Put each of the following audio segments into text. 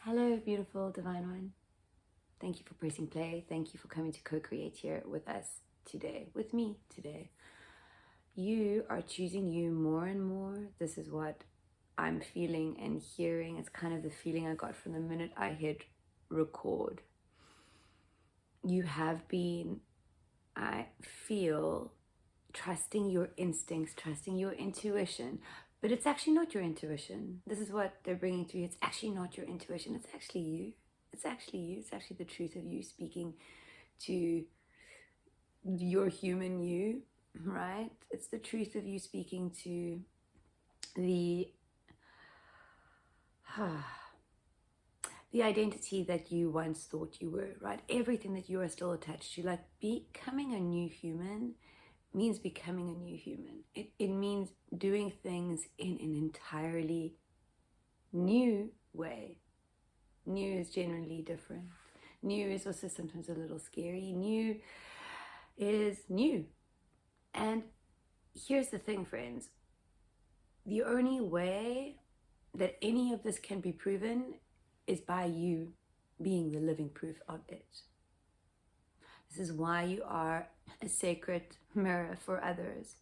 Hello, beautiful divine one. Thank you for pressing play. Thank you for coming to co-create here with us today, with me today. You are choosing you more and more. This is what I'm feeling and hearing. It's kind of the feeling I got from the minute I hit record. You have been, I feel, trusting your instincts, trusting your intuition, but it's actually not your intuition. This is what they're bringing to you. It's actually not your intuition. It's actually you. It's actually you. It's actually the truth of you speaking to your human you, right? It's the truth of you speaking to the the identity that you once thought you were, right? Everything that you are still attached to, like becoming a new human means becoming a new human. It means doing things in an entirely new way. New is generally different. New is also sometimes a little scary. New is new. And here's the thing, friends. The only way that any of this can be proven is by you being the living proof of it. This is why you are a sacred mirror for others.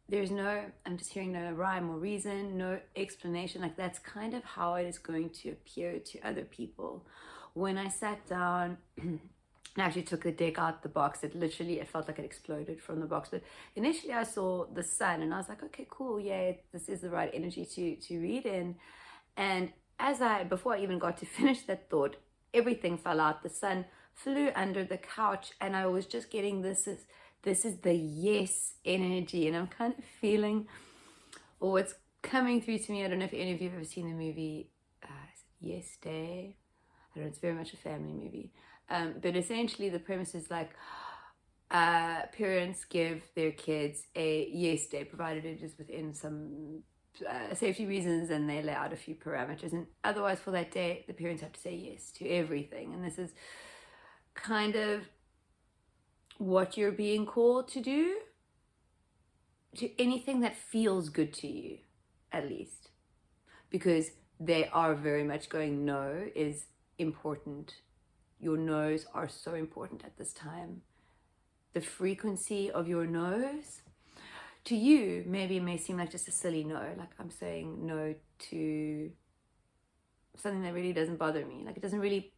There's no, I'm just hearing no rhyme or reason, no explanation. Like that's kind of how it is going to appear to other people. When I sat down and actually took the deck out the box, it felt like it exploded from the box. But initially I saw the sun and I was like, okay, cool. Yeah, this is the right energy to read in. And before I even got to finish that thought, everything fell out. The sun flew under the couch and I was just getting this is the yes energy, and I'm kind of feeling, or it's coming through to me. I don't know if any of you have ever seen the movie Yes Day. I don't know, it's very much a family movie, but essentially the premise is like parents give their kids a yes day, provided it is within some safety reasons and they lay out a few parameters, and otherwise for that day the parents have to say yes to everything. And this is kind of what you're being called to do, to anything that feels good to you, at least, because they are very much going, no is important. Your no's are so important at this time. The frequency of your no's to you maybe it may seem like just a silly no, like I'm saying no to something that really doesn't bother me. Like it doesn't really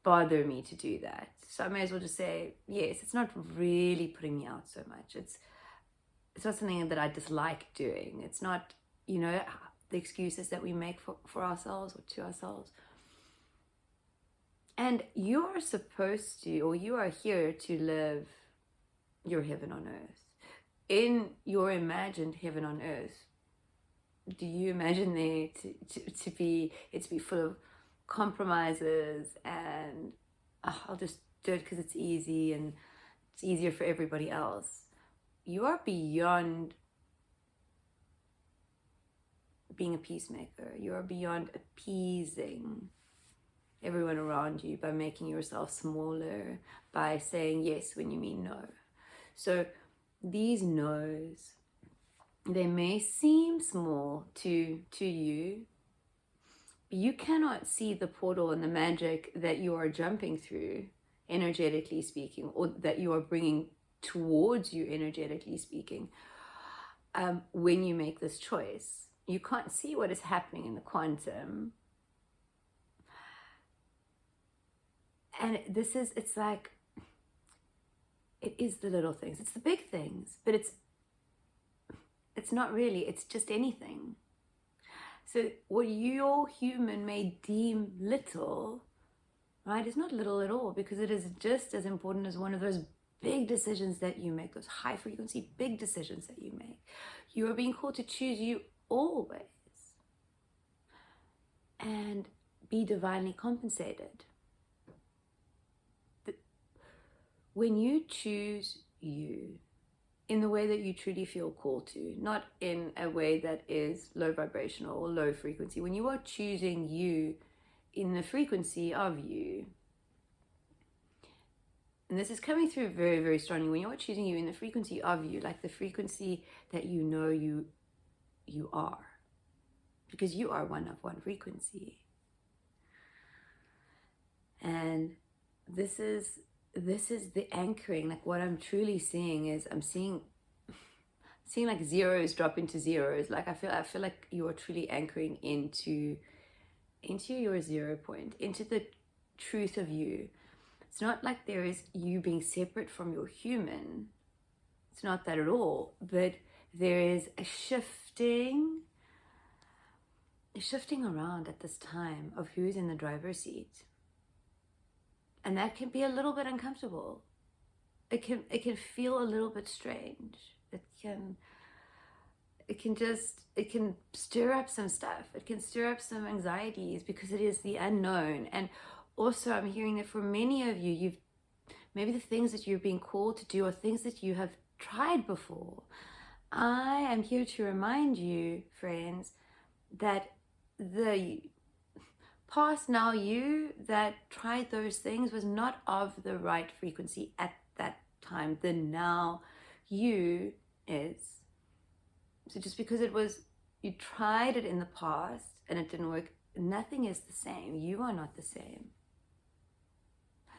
bother me to do that, so I may as well just say yes. It's not really putting me out so much. It's not something that I dislike doing. It's not, the excuses that we make for ourselves or to ourselves. And you are supposed to, or you are here to live your heaven on earth. In your imagined heaven on earth, do you imagine there to be full of compromises and I'll just do it because it's easy and it's easier for everybody else? You are beyond being a peacemaker. You are beyond appeasing everyone around you by making yourself smaller, by saying yes when you mean no. So these no's, they may seem small to you, but you cannot see the portal and the magic that you are jumping through, energetically speaking, or that you are bringing towards you, energetically speaking, when you make this choice. You can't see what is happening in the quantum. And it's like, it is the little things. It's the big things, but it's not really, it's just anything. So what your human may deem little, right, is not little at all, because it is just as important as one of those big decisions that you make, those high frequency big decisions that you make. You are being called to choose you always and be divinely compensated. When you choose you in the way that you truly feel called to, not in a way that is low vibrational or low frequency, when you are choosing you in the frequency of you, and this is coming through very, very strongly, when you're choosing you in the frequency of you, like the frequency that you know you are, because you are one of one frequency. And this is the anchoring. Like what I'm truly seeing is I'm seeing like zeros drop into zeros. Like I feel like you are truly anchoring into your 0 point, into the truth of you. It's not like there is you being separate from your human. It's not that at all. But there is a shifting around at this time of who's in the driver's seat. And that can be a little bit uncomfortable. It can feel a little bit strange. It can stir up some stuff. It can stir up some anxieties because it is the unknown. And also I'm hearing that for many of you, maybe the things that you're being called to do are things that you have tried before. I am here to remind you, friends, that the past now you that tried those things was not of the right frequency at that time. The now you is. So just because you tried it in the past and it didn't work, nothing is the same. You are not the same.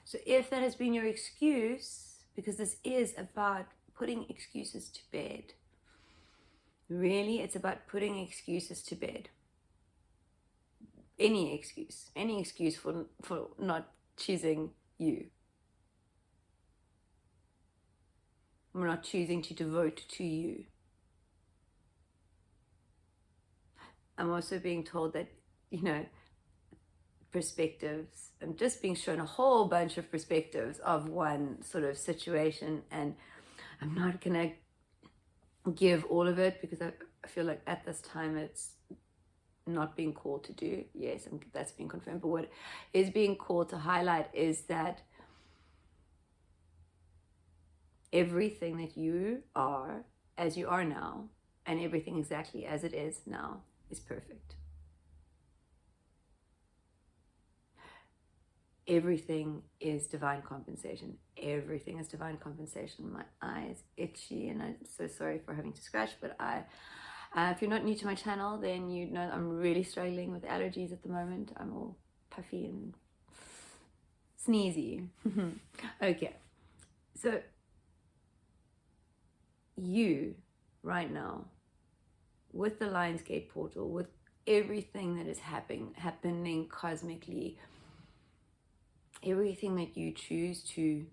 So if that has been your excuse, because this is about putting excuses to bed, really it's about putting excuses to bed. Any excuse for not choosing you. We're not choosing to devote to you. I'm also being told that, perspectives, I'm just being shown a whole bunch of perspectives of one sort of situation, and I'm not gonna give all of it because I feel like at this time it's not being called to do. Yes, that's being confirmed. But what is being called to highlight is that everything that you are as you are now, and everything exactly as it is now, is perfect. Everything is divine compensation. Everything is divine compensation. My eye is itchy and I'm so sorry for having to scratch, but if you're not new to my channel, then you know I'm really struggling with allergies at the moment. I'm all puffy and sneezy. Okay, so you right now, with the Lionsgate portal, with everything that is happening cosmically, everything that you choose to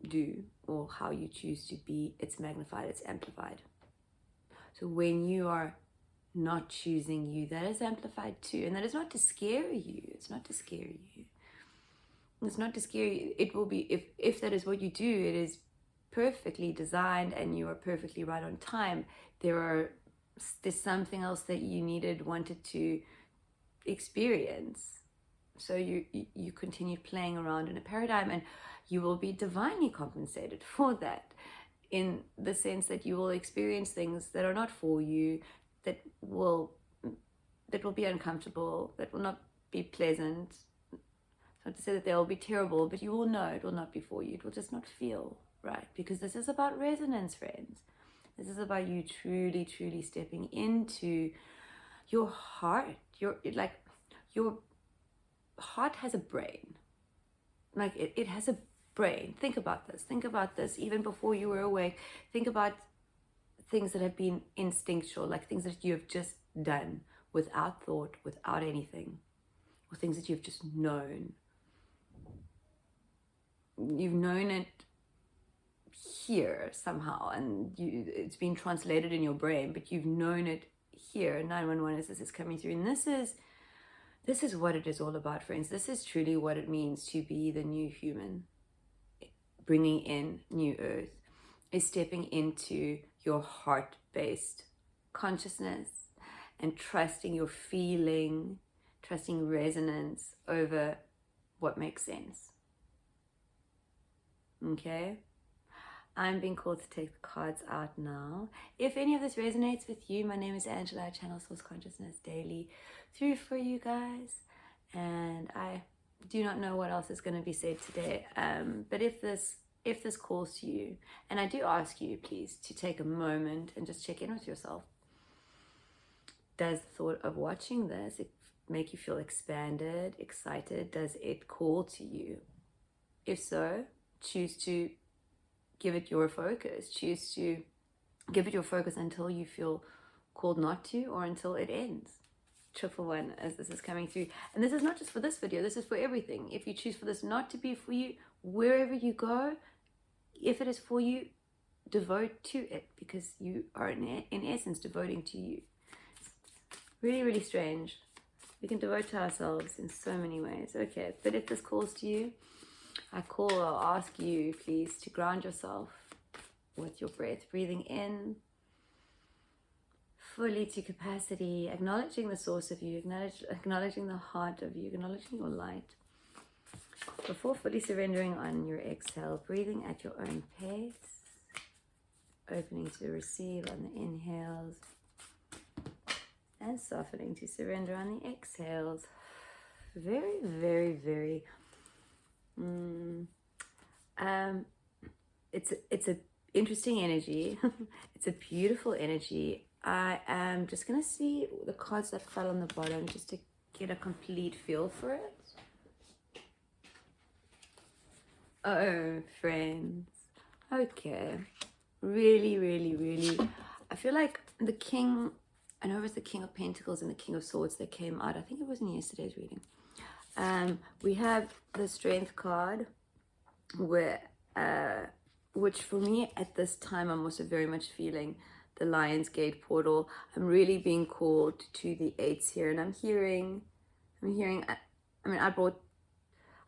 do or how you choose to be, it's magnified, it's amplified. So when you are not choosing you, that is amplified too. And that is not to scare you. It's not to scare you. It's not to scare you. It will be, if that is what you do, it is perfectly designed and you are perfectly right on time. There's something else that you wanted to experience. So you continue playing around in a paradigm, and you will be divinely compensated for that, in the sense that you will experience things that are not for you, that will be uncomfortable, that will not be pleasant. It's not to say that they will be terrible, but you will know it will not be for you. It will just not feel right, because this is about resonance, friends. This is about you truly, truly stepping into your heart. Your heart has a brain. Like it has a brain. Think about this even before you were awake. Think about things that have been instinctual, like things that you have just done without thought, without anything, or things that you've just known. You've known it here somehow, and it's been translated in your brain, but you've known it here. 911 as this is coming through, and this is what it is all about, friends. This is truly what it means to be the new human, bringing in new earth, is stepping into your heart-based consciousness and trusting your feeling, trusting resonance over what makes sense. Okay? I'm being called to take the cards out now. If any of this resonates with you, my name is Angela. I channel Source Consciousness daily through for you guys. And I do not know what else is going to be said today. But if this calls to you, and I do ask you, please, to take a moment and just check in with yourself. does the thought of watching this make you feel expanded, excited? Does it call to you? If so, choose to give it your focus. Choose to give it your focus until you feel called not to, or until it ends. Triple one, as this is coming through. And this is not just for this video, this is for everything. If you choose for this not to be for you, wherever you go, if it is for you, devote to it, because you are in essence devoting to you. Really, really strange. We can devote to ourselves in so many ways. Okay, but if this calls to you, I'll ask you, please, to ground yourself with your breath, breathing in fully to capacity, acknowledging the source of you, acknowledging the heart of you, acknowledging your light. Before fully surrendering on your exhale, breathing at your own pace, opening to receive on the inhales, and softening to surrender on the exhales. Very, very, very. It's a interesting energy. It's a beautiful energy. I am just gonna see the cards that fell on the bottom just to get a complete feel for it. Oh, friends. Okay. Really, really, really. I feel like the king, I know it was the King of Pentacles and the King of Swords that came out. I think it was in yesterday's reading. We have the Strength card, where, which for me at this time, I'm also very much feeling the Lion's Gate portal. I'm really being called to the eights here, and I'm hearing,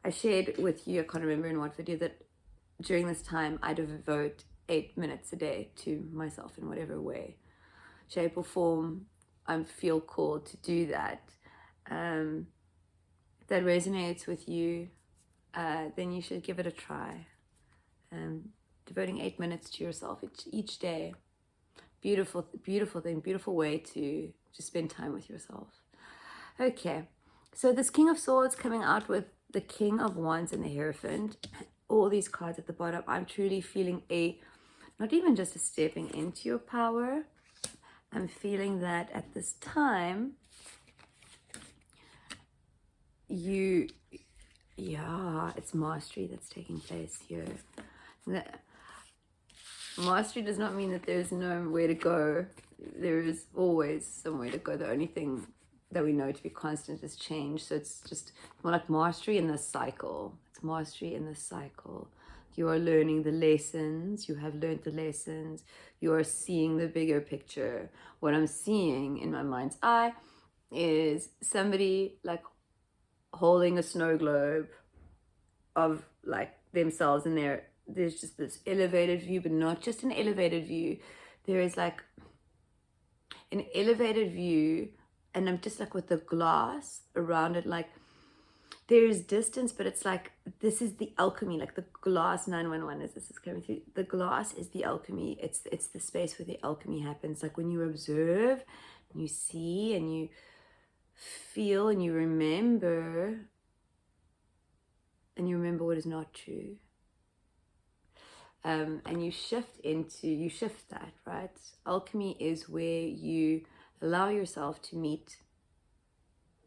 I shared with you, I can't remember in what video, that during this time I devote 8 minutes a day to myself in whatever way, shape or form. I feel called to do that. If that resonates with you, then you should give it a try. Devoting 8 minutes to yourself each day. Beautiful, beautiful thing, beautiful way to just spend time with yourself. Okay, so this King of Swords coming out with the King of Wands and the Hierophant. All these cards at the bottom. I'm truly feeling not even just a stepping into your power. I'm feeling that at this time, it's mastery that's taking place here. Mastery does not mean that there's nowhere to go. There is always somewhere to go. The only thing that we know to be constant is change. So it's just more like mastery in this cycle. It's mastery in this cycle. You are learning the lessons. You have learned the lessons. You are seeing the bigger picture. What I'm seeing in my mind's eye is somebody like holding a snow globe of like themselves, and there's just this elevated view, but not just an elevated view. There is like an elevated view, and I'm just like with the glass around it, like there is distance, but it's like, this is the alchemy, like the glass 911 as this is coming through. The glass is the alchemy. It's the space where the alchemy happens. Like when you observe, and you see, and you feel, and you remember what is not true. And you shift that, right? Alchemy is where you allow yourself to meet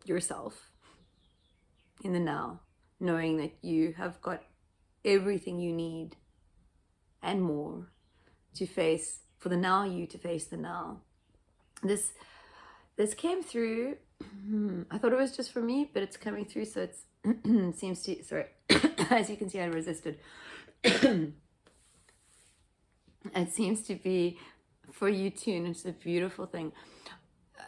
yourself in the now, knowing that you have got everything you need and more to face, for the now you to face the now. This came through. I thought it was just for me, but it's coming through, so it's seems to, sorry, as you can see, I resisted. It seems to be for you too, and it's a beautiful thing.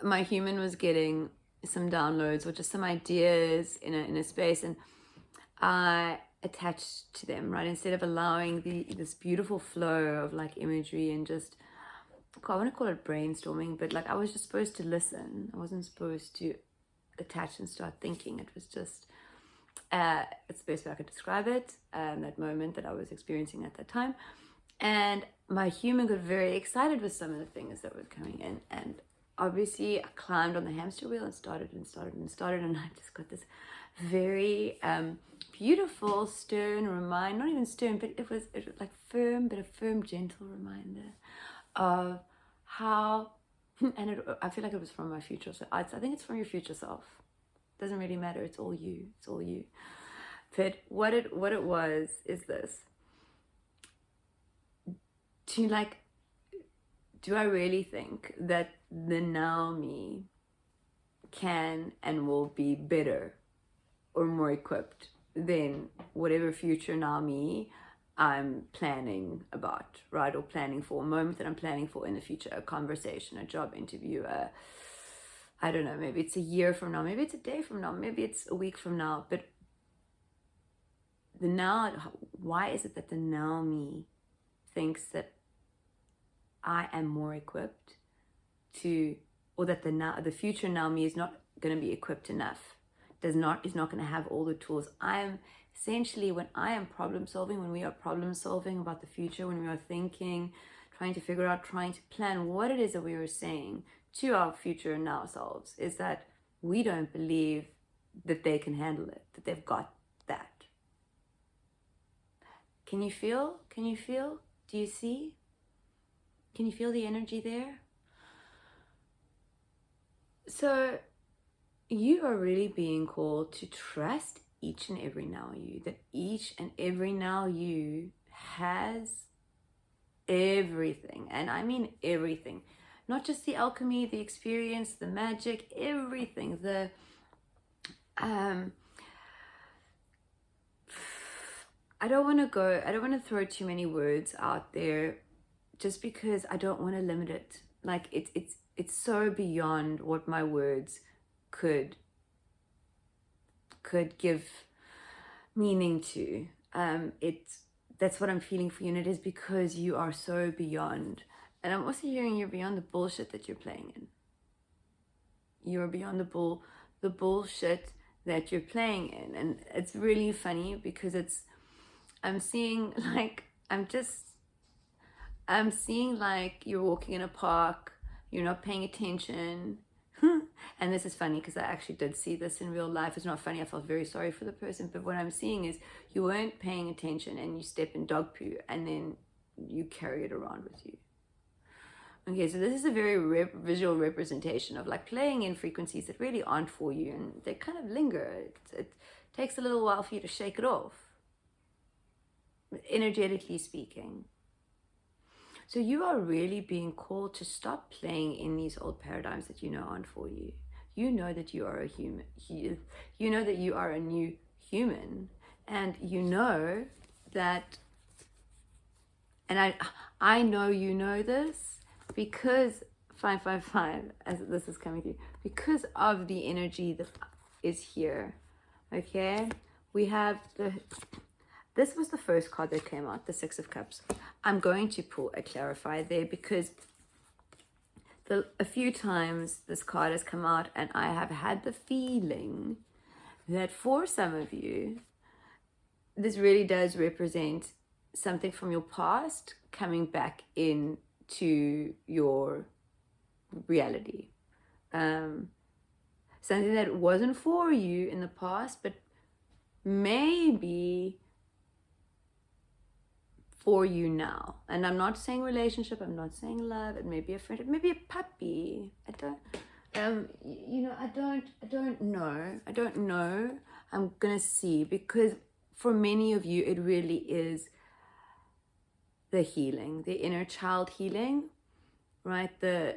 My human was getting some downloads or just some ideas in a space, and I attached to them, right? Instead of allowing this beautiful flow of like imagery and just, I want to call it brainstorming, but like I was just supposed to listen. I wasn't supposed to attach and start thinking. It was just, it's the best way I could describe it, that moment that I was experiencing at that time. And my human got very excited with some of the things that were coming in. And obviously I climbed on the hamster wheel and started, and I just got this very beautiful, stern reminder, not even stern, but it was like firm, but a firm, gentle reminder of how And I feel like it was from my future self. I think it's from your future self. Doesn't really matter. It's all you. It's all you. But what it was is this. Do I really think that the now me can and will be better or more equipped than whatever future now me I'm planning about, right? Or planning for a moment that I'm planning for in the future, a conversation, a job interview, I don't know, maybe it's a year from now, maybe it's a day from now, maybe it's a week from now. But the now, why is it that the now me thinks that I am more equipped to, or that the future now me is not going to be equipped enough, is not going to have all the tools? I am essentially, when I am problem solving, when we are problem solving about the future, when we are thinking, trying to figure out, trying to plan what it is that we are saying to our future and now selves, is that we don't believe that they can handle it, that they've got that. Can you feel? Can you feel? Do you see? Can you feel the energy there? So you are really being called to trust each and every now you, that each and every now you has everything. And I mean everything, not just the alchemy, the experience, the magic, everything. I don't want to throw too many words out there, just because I don't want to limit it. Like it's so beyond what my words could give meaning to. That's what I'm feeling for you, and it is because you are so beyond. And I'm also hearing you're beyond the bullshit that you're playing in. You're beyond the bullshit that you're playing in. And it's really funny because I'm seeing like you're walking in a park, you're not paying attention. And this is funny because I actually did see this in real life. It's not funny, I felt very sorry for the person, but what I'm seeing is you weren't paying attention and you step in dog poo and then you carry it around with you. Okay, so this is a very visual representation of like playing in frequencies that really aren't for you, and they kind of linger. It takes a little while for you to shake it off, energetically speaking. So you are really being called to stop playing in these old paradigms that you know aren't for you. You know that you are a human. You know that you are a new human, and you know that, and I know you know this because 555, as this is coming through, because of the energy that is here. Okay, we have this was the first card that came out, the Six of Cups. I'm going to pull a clarify there because a few times this card has come out and I have had the feeling that for some of you, this really does represent something from your past coming back into your reality. Something that wasn't for you in the past, but maybe for you now. And I'm not saying relationship, I'm not saying love. It may be a friend, it may be a puppy. I don't know. I'm gonna see, because for many of you it really is the healing, the inner child healing, right? The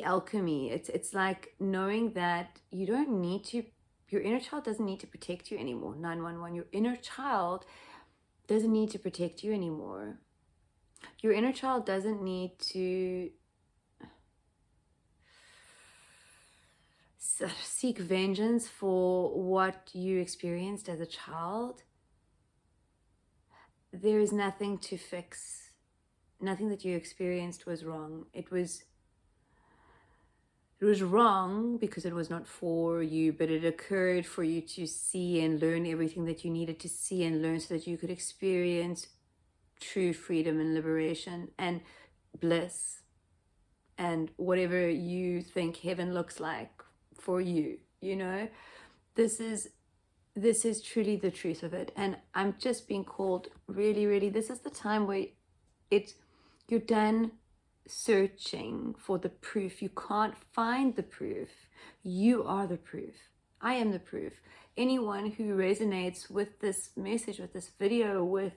alchemy. It's like knowing that you don't need to, your inner child doesn't need to protect you anymore. 911, your inner child doesn't need to protect you anymore. Your inner child doesn't need to seek vengeance for what you experienced as a child. There is nothing to fix. Nothing that you experienced was wrong. It was wrong because it was not for you, but it occurred for you to see and learn everything that you needed to see and learn so that you could experience true freedom and liberation and bliss and whatever you think heaven looks like for you. You know, this is truly the truth of it. And I'm just being called, really, really, this is the time where you're done searching for the proof. You can't find the proof. You are the proof. I am the proof. Anyone who resonates with this message, with this video, with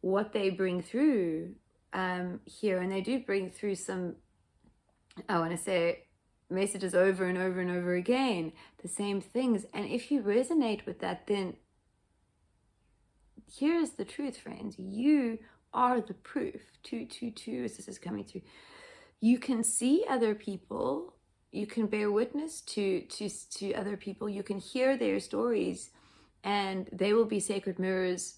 what they bring through here, and they do bring through some, I want to say, messages over and over and over again, the same things. And if you resonate with that, then here's the truth, friends. You are the proof. 222, as this is coming through. You can see other people. You can bear witness to other people. You can hear their stories, and they will be sacred mirrors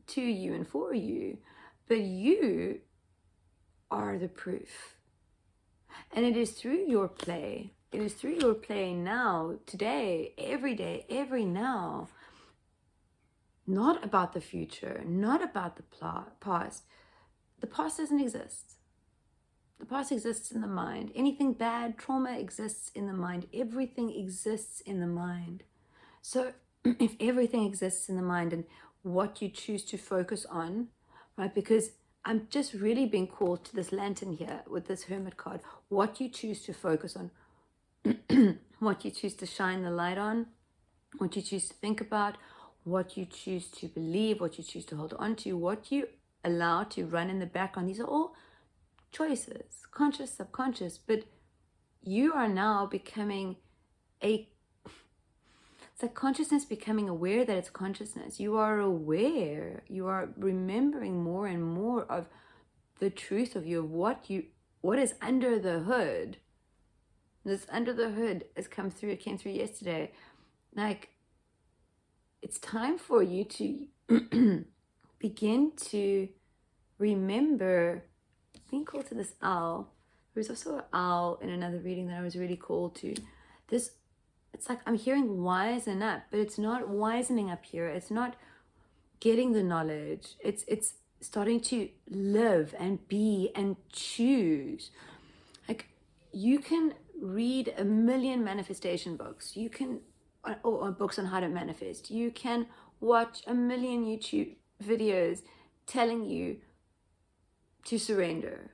to you and for you. But you are the proof. And it is through your play. It is through your play now, today, every now. Not about the future, not about the past. The past doesn't exist. The past exists in the mind. Anything bad, trauma exists in the mind. Everything exists in the mind. So if everything exists in the mind, and what you choose to focus on, right? Because I'm just really being called to this lantern here with this Hermit card. What you choose to focus on, what you choose to shine the light on, what you choose to think about, what you choose to believe, what you choose to hold on to, what you allow to run in the background. These are all choices, conscious, subconscious, but you are now becoming it's like consciousness becoming aware that it's consciousness. You are aware. You are remembering more and more of the truth of you, of what is under the hood. This under the hood has come through. It came through yesterday. Like, it's time for you to begin to remember. Being called to this owl. There was also an owl in another reading that I was really called to. It's like I'm hearing wisen up, but it's not wisening up here. It's not getting the knowledge. It's starting to live and be and choose. Like, you can read a million manifestation books. You can, or books on how to manifest. You can watch a million YouTube videos telling you to surrender.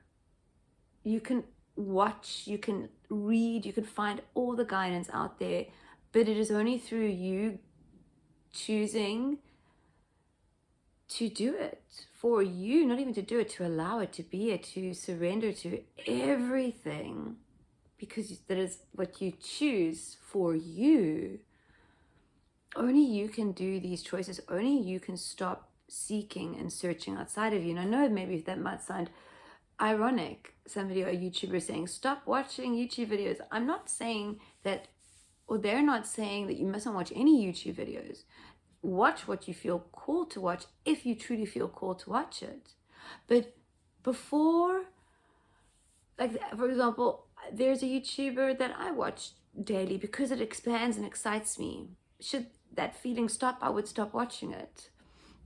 You can watch, you can read, you can find all the guidance out there, but it is only through you choosing to do it for you, not even to do it, to allow it to be it, to surrender to everything, because that is what you choose for you. Only you can do these choices. Only you can stop seeking and searching outside of you. And I know maybe that might sound ironic, somebody or a YouTuber saying, stop watching YouTube videos. I'm not saying that, or they're not saying that you mustn't watch any YouTube videos. Watch what you feel called to watch if you truly feel called to watch it. But before, like, for example, there's a YouTuber that I watch daily because it expands and excites me. Should that feeling stop, I would stop watching it.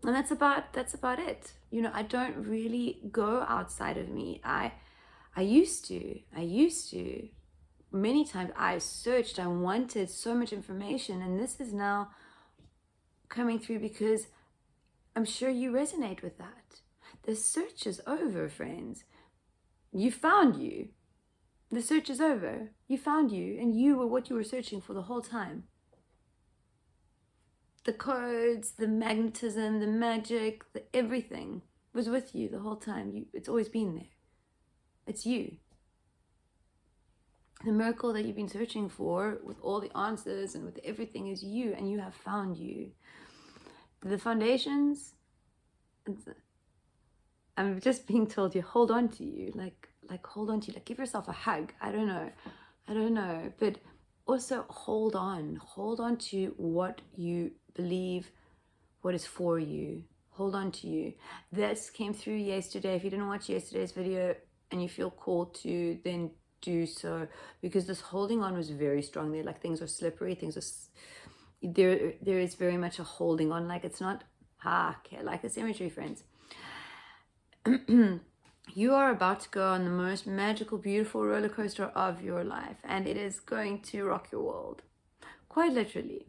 And that's about it. You know, I don't really go outside of me. I used to. Many times I searched, I wanted so much information, and this is now coming through because I'm sure you resonate with that. The search is over, friends. You found you. The search is over. You found you, and you were what you were searching for the whole time. The codes, the magnetism, the magic, everything was with you the whole time. It's always been there. It's you. The miracle that you've been searching for, with all the answers and with everything, is you, and you have found you. The foundations, I'm just being told you hold on to you, like hold on to you, like give yourself a hug. I don't know, but also hold on to what you believe, what is for you. Hold on to you. This came through yesterday. If you didn't watch yesterday's video and you feel called to, then do so, because this holding on was very strong there. Like, things are slippery, things are there is very much a holding on. Like, it's not like this imagery, friends. You are about to go on the most magical, beautiful roller coaster of your life, and it is going to rock your world, quite literally.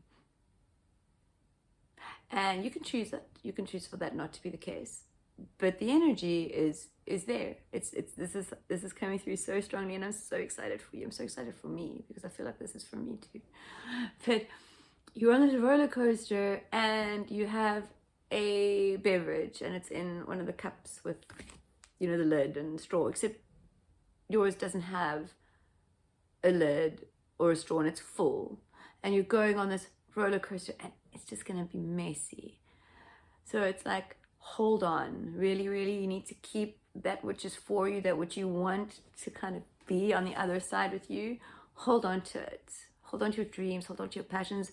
And you can choose that. You can choose for that not to be the case. but the energy is there. It's this is coming through so strongly, and I'm so excited for you. I'm so excited for me, because I feel like this is for me too. But you're on this roller coaster and you have a beverage, and it's in one of the cups with, you know, the lid and straw, except yours doesn't have a lid or a straw, and it's full, and you're going on this roller coaster and it's just gonna be messy. So it's like, hold on, really, really, you need to keep that which is for you, that which you want to kind of be on the other side with you. Hold on to it. Hold on to your dreams, hold on to your passions,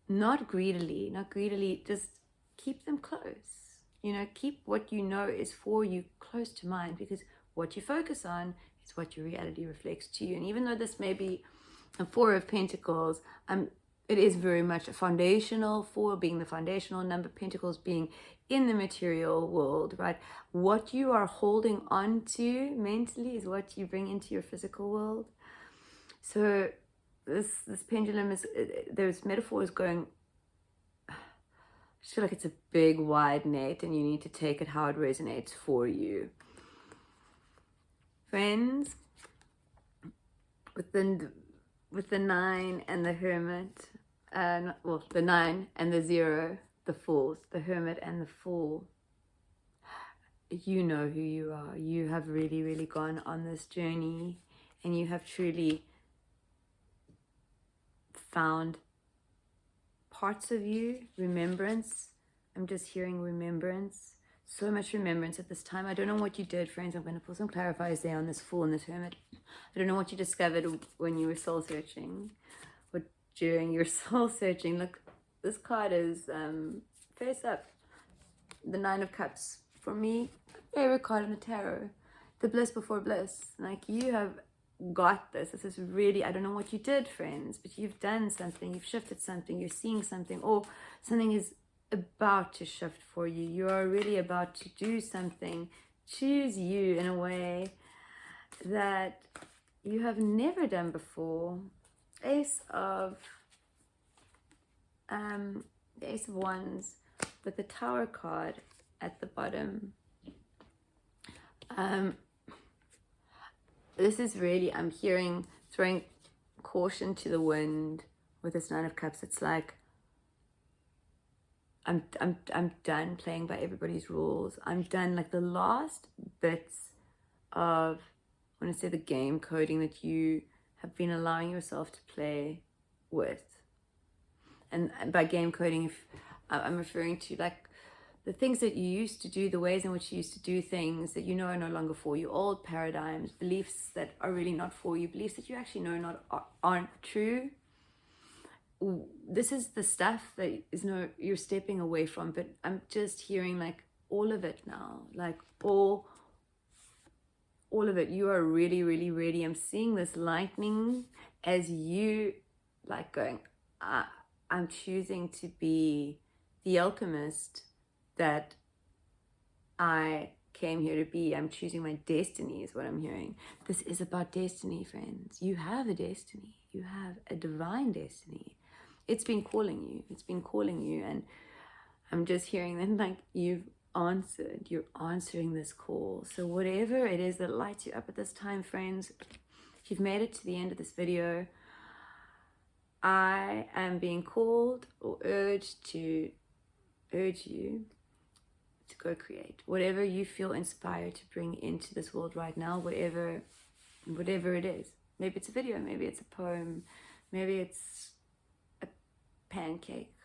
not greedily, just keep them close. You know, keep what you know is for you close to mind, because what you focus on is what your reality reflects to you. And even though this may be a Four of Pentacles, it is very much a foundational, four being the foundational number, Pentacles being in the material world, right? What you are holding on to mentally is what you bring into your physical world. So this pendulum is, there's metaphors going, I just feel like it's a big wide net, and you need to take it how it resonates for you. Friends, with the 9 and the Hermit, well, the 9 and the 0, the Fools, the Hermit and the Fool, you know who you are. You have really, really gone on this journey, and you have truly found parts of you, remembrance. I'm just hearing remembrance. So much remembrance at this time. I don't know what you did, friends. I'm going to pull some clarifiers there on this Fool and this Hermit. I don't know what you discovered when you were soul searching, or during your soul searching. Look, this card is face up. The 9 of Cups. For me, favorite card in the tarot. The bliss before bliss. Like, you have got this. This is really, I don't know what you did, friends, but you've done something. You've shifted something. You're seeing something, or something is about to shift for you. You are really about to do something, choose you in a way that you have never done before. Ace of Wands with the Tower card at the bottom. This is really, I'm hearing, throwing caution to the wind with this 9 of Cups. It's like, I'm done playing by everybody's rules. I'm done, like, the last bits of, I want to say, the game coding that you have been allowing yourself to play with. And by game coding, if I'm referring to, like, the things that you used to do, the ways in which you used to do things that you know are no longer for you, old paradigms, beliefs that are really not for you, beliefs that you actually know aren't true. This is the stuff that is you're stepping away from. But I'm just hearing, like, all of it now, like all of it. You are really, really ready. I'm seeing this lightning as you, like, going, I'm choosing to be the alchemist that I came here to be. I'm choosing my destiny is what I'm hearing. This is about destiny, friends. You have a destiny. You have a divine destiny. It's been calling you. It's been calling you. And I'm just hearing that, like, you've answered. You're answering this call. So whatever it is that lights you up at this time, friends, if you've made it to the end of this video, I am being called or urged to urge you to go create whatever you feel inspired to bring into this world right now, whatever it is. Maybe it's a video, maybe it's a poem, maybe it's a pancake,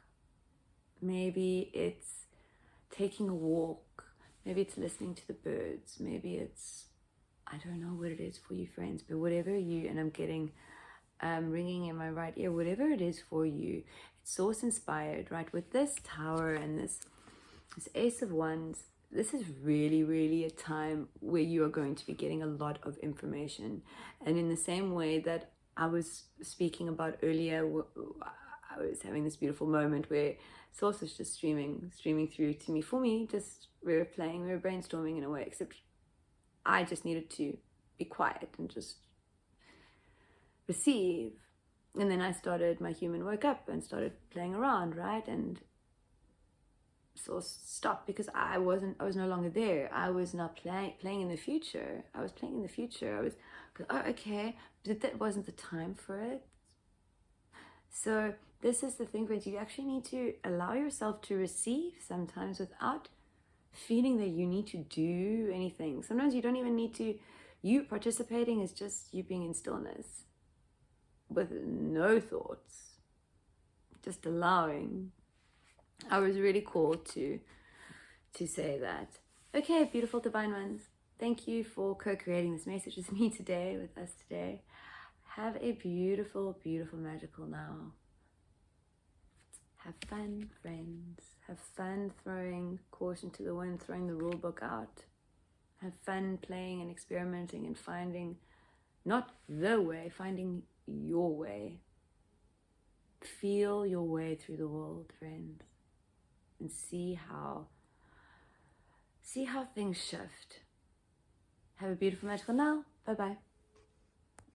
maybe it's taking a walk, maybe it's listening to the birds, maybe it's, I don't know what it is for you, friends, but whatever you, and I'm getting ringing in my right ear, whatever it is for you, it's source inspired, right? With this Tower and this Ace of Wands, this is really, really a time where you are going to be getting a lot of information. And in the same way that I was speaking about earlier, I was having this beautiful moment where source was just streaming through to me. For me, just we were brainstorming in a way, except I just needed to be quiet and just receive. And then I started, my human woke up and started playing around, right? And source stopped because I was no longer there. I was not playing in the future. I was playing in the future. I was, oh, okay, but that wasn't the time for it. So this is the thing, friends. You actually need to allow yourself to receive sometimes without feeling that you need to do anything. Sometimes you don't even need to. You participating is just you being in stillness with no thoughts, just allowing. I was really called to say that. Okay, beautiful divine ones. Thank you for co-creating this message with me today, with us today. Have a beautiful, beautiful, magical now. Have fun, friends. Have fun throwing caution to the wind, throwing the rule book out. Have fun playing and experimenting and finding, not the way, finding your way. Feel your way through the world, friends. And see how things shift. Have a beautiful, magical now. Bye-bye.